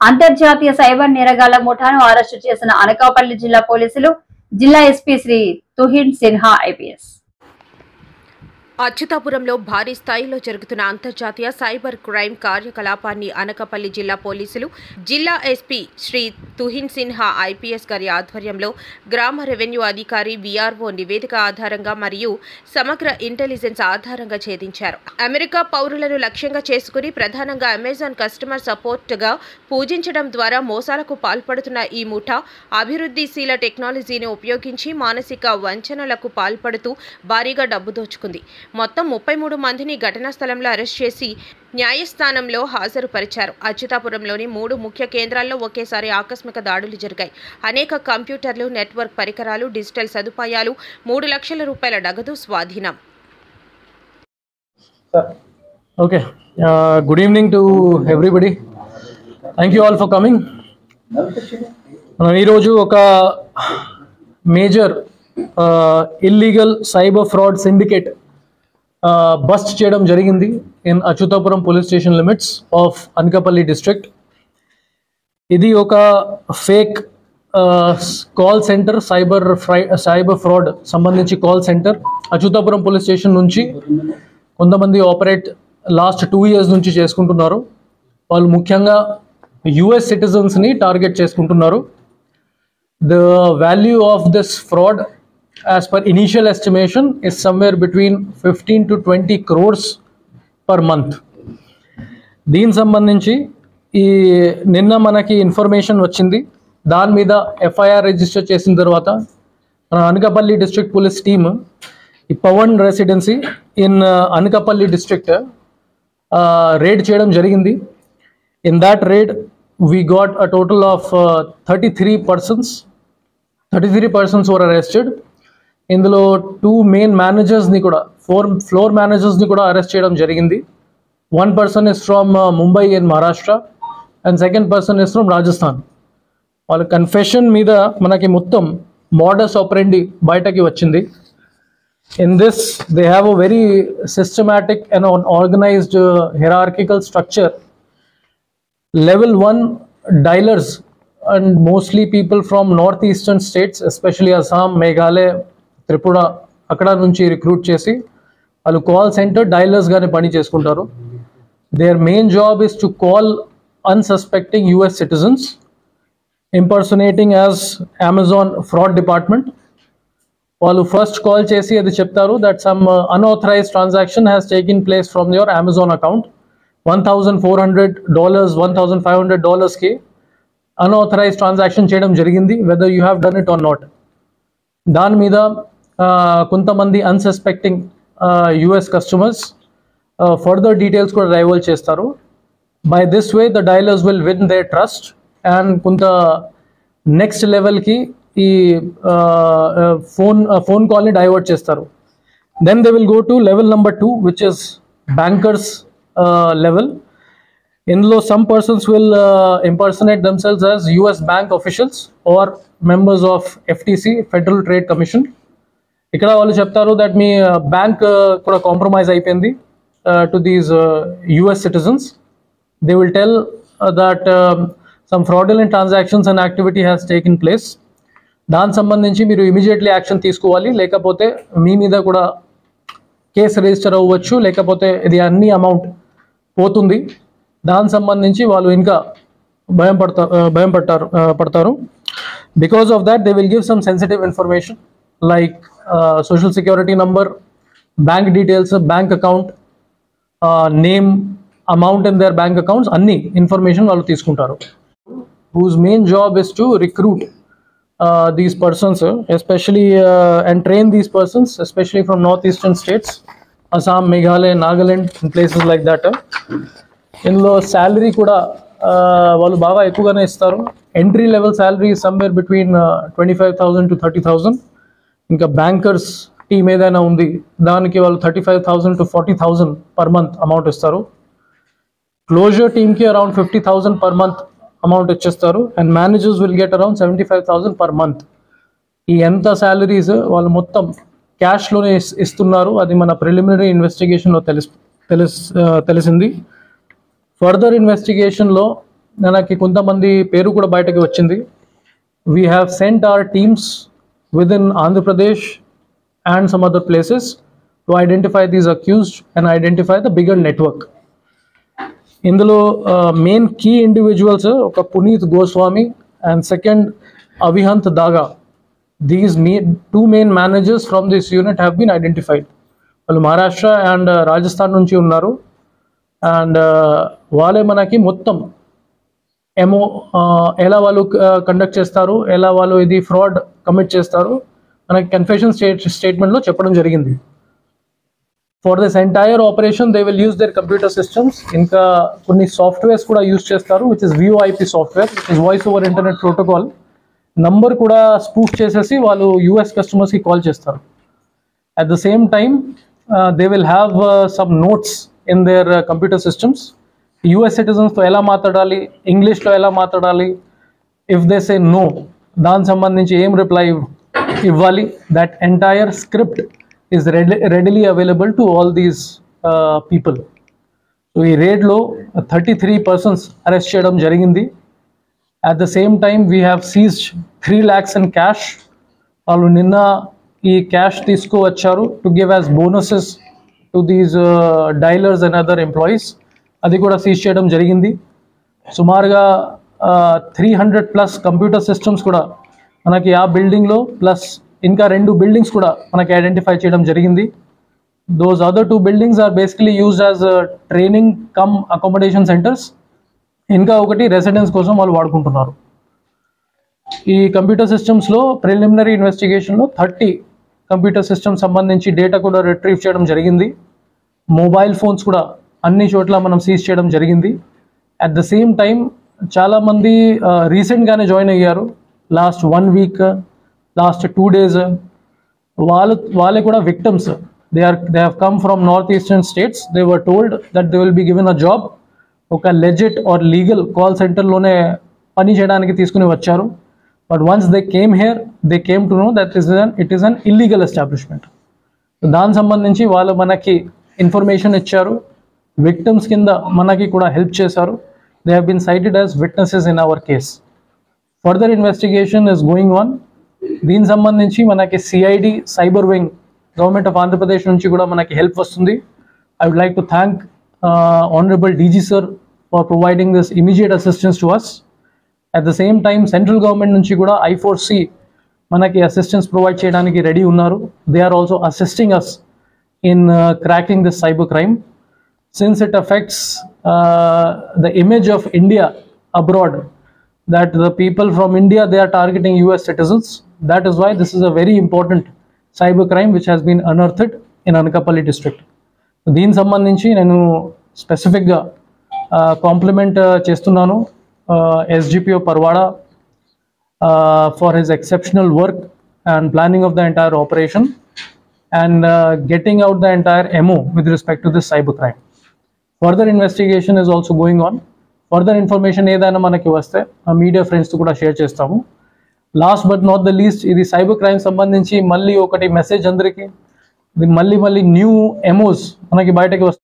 అంతర్జాతీయ cyber నేరగాళ్ల ముఠాను arrest చేసిన అనకాపల్లి జిల్లా పోలీసులు. జిల్లా ఎస్పీ శ్రీ తుహిన్ సిన్హా ఐపీఎస్. అచ్యుతాపురంలో భారీ స్థాయిలో జరుగుతున్న అంతర్జాతీయ సైబర్ క్రైమ్ కార్యకలాపాన్ని అనకాపల్లి జిల్లా పోలీసులు, జిల్లా ఎస్పీ శ్రీ తుహిన్ సిన్హా ఐపీఎస్ గారి ఆధ్వర్యంలో గ్రామ రెవెన్యూ అధికారి వీఆర్ఓ నివేదిక ఆధారంగా మరియు సమగ్ర ఇంటెలిజెన్స్ ఆధారంగా ఛేదించారు. అమెరికా పౌరులను లక్ష్యంగా చేసుకుని ప్రధానంగా అమెజాన్ కస్టమర్ సపోర్ట్గా పూజించడం ద్వారా మోసాలకు పాల్పడుతున్న ఈ ముఠా అభివృద్ధిశీల టెక్నాలజీని ఉపయోగించి మానసిక వంచనలకు పాల్పడుతూ భారీగా డబ్బు దోచుకుంది. మొత్తం 33 మందిని ఘటనా స్థలంలో అరెస్ట్ చేసి న్యాయస్థానంలో హాజరుపరిచారు. అచ్యుతాపురంలోని 3 ముఖ్య కేంద్రాల్లో ఒకేసారి ఆకస్మిక దాడులు జరిగాయి. అనేక కంప్యూటర్లు, నెట్వర్క్ పరికరాలు, డిజిటల్ సదుపాయాలు, 3 లక్షల రూపాయల నగదు స్వాధీనం. Okay. Good evening to everybody. Thank you all for coming. ఈ రోజు ఒక major illegal cyber fraud syndicate bust చేయడం జరిగింది in Atchutapuram police station limits of Anakapalli district. ఇది ఒక fake call centre, cyber fraud సంబంధించి call centre Atchutapuram police station నుంచి కొంతమంది ఆపరేట్ లాస్ట్ 2 years నుంచి చేసుకుంటున్నారు. వాళ్ళు ముఖ్యంగా యుఎస్ సిటిజన్స్ని టార్గెట్ చేసుకుంటున్నారు. The value of this fraud as per initial estimation is somewhere between 15 to 20 crores per month. దీని సంబంధించి ఈ నిన్న మనకి ఇన్ఫర్మేషన్ వచ్చింది. దాని మీద ఎఫ్ఐఆర్ రిజిస్టర్ చేసిన తర్వాత మన అనకాపల్లి డిస్ట్రిక్ట్ పోలీస్ టీమ్ ఈ Pavan residency in Anakapalli district raid చేయడం జరిగింది. In that raid we got a total of 33 persons were arrested. ఇందులో 2 main managers ని కూడా 4 floor managers ని కూడా అరెస్ట్ చేయడం జరిగింది. 1 person is from Mumbai in Maharashtra and second person is from Rajasthan. వాళ్ళ కన్ఫెషన్ మీద మనకి మొత్తం మోడస్ ఆపరెండి బయటకి వచ్చింది. In this they have a very systematic and organized hierarchical structure. Level 1 dialers and mostly people from northeastern states, especially Assam, Meghalaya, Tripura అక్కడ నుంచి recruit చేసి వాళ్ళు కాల్ సెంటర్ డైలర్స్గానే పని చేసుకుంటారు. Their main job is to call unsuspecting US citizens impersonating as Amazon fraud department. వాళ్ళు first call చేసి అది చెప్తారు that some unauthorised transaction has taken place from your Amazon account. $1,400, $1,500కి అన్ఆథరైజ్డ్ ట్రాన్సాక్షన్ చేయడం జరిగింది, whether you have done it or not. దాని మీద కొంతమంది unsuspecting US customers further details కూడా డైవర్ట్ చేస్తారు. By this way the diallers will win their trust and కొంత next లెవెల్కి ఈ ఫోన్ కాల్ని డైవర్ట్ చేస్తారు. Then they will go to level number 2 which is bankers level. ఇందులో some persons will impersonate themselves as US bank officials or members of FTC, Federal Trade Commission. ఇక్కడ వాళ్ళు చెప్తారు that me bank కూడా compromise అయిపోయింది to these US citizens. They will tell that some fraudulent transactions and activity has taken place. దానికి సంబంధించి మీరు immediately action తీసుకోవాలి, లేకపోతే మీ మీద కూడా కేసు రిజిస్టర్ అవ్వచ్చు, లేకపోతే ఇది అన్ని అమౌంట్ పోతుంది. దానికి సంబంధించి వాళ్ళు ఇంకా పడతారు. Because of that they will give some sensitive information like social security number, bank details, bank account name, amount in their bank accounts, అన్ని ఇన్ఫర్మేషన్ వాళ్ళు తీసుకుంటారు. Whose main job is to recruit these persons, especially and train these persons, especially from northeastern states, Assam, Meghalaya, Nagaland and places like that. ఇందులో salary కూడా వాళ్ళు బాగా ఎక్కువగానే ఇస్తారు. Entry level salary somewhere between 25,000 to 30,000. ఇంకా bankers team ఏదైనా ఉంది దానికి వాళ్ళు 35,000 to 40,000 పర్ మంత్ అమౌంట్ ఇస్తారు. క్లోజర్ టీమ్కి అరౌండ్ 50,000 పర్ మంత్ అమౌంట్ ఇచ్చేస్తారు. And managers will get around 75,000 per month. ఈ ఎంత శాలరీస్ వాళ్ళు మొత్తం క్యాష్లోనే ఇస్తున్నారు. అది మన ప్రిలిమినరీ ఇన్వెస్టిగేషన్లో తెలిసింది. ఫర్దర్ ఇన్వెస్టిగేషన్లో మనకి కొంతమంది పేరు కూడా బయటకి వచ్చింది. We have sent our teams within Andhra Pradesh and some other places to identify these accused and identify the bigger network. ఇందులో మెయిన్ కీ ఇండివిజువల్స్ ఒక Puneet Goswami and second Avihant Daga. These two main managers from this unit have been identified. వాళ్ళు Maharashtra and Rajasthan నుంచి ఉన్నారు. And వాళ్ళే మనకి మొత్తం ఎలా వాళ్ళు కండక్ట్ చేస్తారు, ఎలా వాళ్ళు ఇది ఫ్రాడ్ కమిట్ చేస్తారు మనకి కన్ఫెషన్ స్టేట్మెంట్లో చెప్పడం జరిగింది. For this entire operation they will use their computer systems. ఇంకా కొన్ని సాఫ్ట్వేర్స్ కూడా యూజ్ చేస్తారు, which is VoIP software, which is voice over internet protocol. Number కూడా స్పూఫ్ చేసేసి వాళ్ళు US కస్టమర్స్కి కాల్ చేస్తారు. At the same time they will have some notes in there computer systems. US సిటిజన్స్తో ఎలా మాట్లాడాలి, ఇంగ్లీష్లో ఎలా మాట్లాడాలి, ఇఫ్ దే సే నో దానికి సంబంధించి ఏం రిప్లై ఇవ్వాలి, that entire script is readily available to all these people. So ఈ రేడ్లో 33 persons అరెస్ట్ చేయడం జరిగింది. At the same time we have seized 3 lakhs in cash. వాళ్ళు నిన్న ఈ క్యాష్ తీసుకువచ్చారు to give as bonuses to these dealers and other employees. అది కూడా seize చేయడం జరిగింది. సుమారుగా 300+ కంప్యూటర్ సిస్టమ్స్ కూడా మనకి ఆ బిల్డింగ్లో ప్లస్ ఇంకా 2 buildings కూడా మనకి ఐడెంటిఫై చేయడం జరిగింది. Those other 2 buildings are basically used as training cum accommodation centres. ఇంకా ఒకటి రెసిడెన్స్ కోసం వాళ్ళు వాడుకుంటున్నారు. ఈ కంప్యూటర్ సిస్టమ్స్లో ప్రిలిమినరీ ఇన్వెస్టిగేషన్లో 30 కంప్యూటర్ సిస్టమ్స్ సంబంధించి డేటా కూడా రిట్రీవ్ చేయడం జరిగింది. మొబైల్ ఫోన్స్ కూడా అన్ని చోట్ల మనం సీజ్ చేయడం జరిగింది. అట్ ద సేమ్ టైం చాలామంది రీసెంట్గానే జాయిన్ అయ్యారు. లాస్ట్ 1 week, లాస్ట్ 2 days వాళ్ళే కూడా victims. They have come from north eastern states. They were told that they will be given a job. ఒక లెజిట్ ఆర్ లీగల్ కాల్ సెంటర్లోనే పని చేయడానికి తీసుకుని వచ్చారు. But once they came here they came to know that it is an illegal establishment. దానికి సంబంధించి వాళ్ళు మనకి information ఇచ్చారు. విక్టిమ్స్ కింద మనకి కూడా హెల్ప్ చేశారు. They have been cited as witnesses in our case. Further investigation is going on. దీనికి సంబంధించి మనకి CID cyber wing government of Andhra Pradesh నుంచి కూడా మనకి హెల్ప్ వస్తుంది. I would like to thank honourable DG sir for providing this immediate assistance to us. At the same time central government నుంచి కూడా I4C మనకి అసిస్టెన్స్ ప్రొవైడ్ చేయడానికి రెడీ ఉన్నారు. They are also assisting us in cracking this cyber crime. Since it affects the image of India abroad, that the people from India, they are targeting US citizens. That is why this is a very important cyber crime which has been unearthed in Anakapalli district. దీని సంబంధించి నేను స్పెసిఫిక్గా complement చేస్తున్నాను SGPO Parwada for his exceptional work and planning of the entire operation and getting out the entire MO with respect to this cyber crime. Further investigation is also going on. Further information ఏదైనా మనకి వస్తే ఆ media ఫ్రెండ్స్తో కూడా share చేస్తాము. Last but not the least, ఇది cyber crime సంబంధించి మళ్ళీ ఒకటి మెసేజ్ అందరికీ, ఇది మళ్ళీ న్యూ MOs మనకి బయటకి వస్తాయి.